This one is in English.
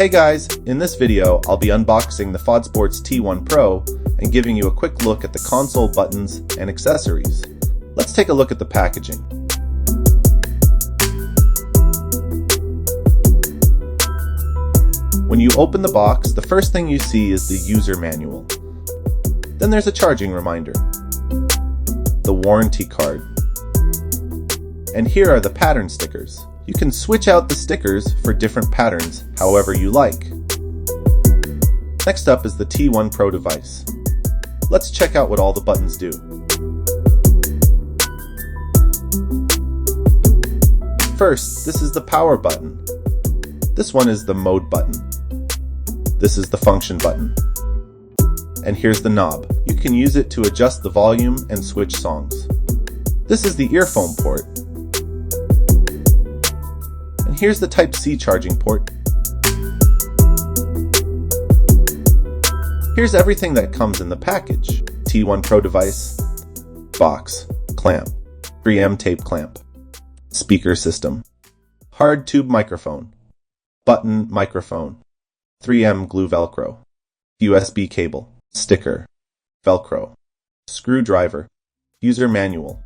Hey guys, in this video I'll be unboxing the Fodsports T1 PRO and giving you a quick look at the console buttons and accessories. Let's take a look at the packaging. When you open the box, the first thing you see is the user manual. Then there's a charging reminder, the warranty card, and here are the pattern stickers. You can switch out the stickers for different patterns however you like. Next up is the T1 PRO device. Let's check out what all the buttons do. First, this is the power button. This one is the mode button. This is the function button. And here's the knob. You can use it to adjust the volume and switch songs. This is the earphone port. And here's the Type-C charging port. Here's everything that comes in the package. T1 PRO device, box, clamp, 3M tape clamp, speaker system, hard tube microphone, button microphone, 3M glue Velcro, USB cable, sticker, Velcro, screwdriver, user manual,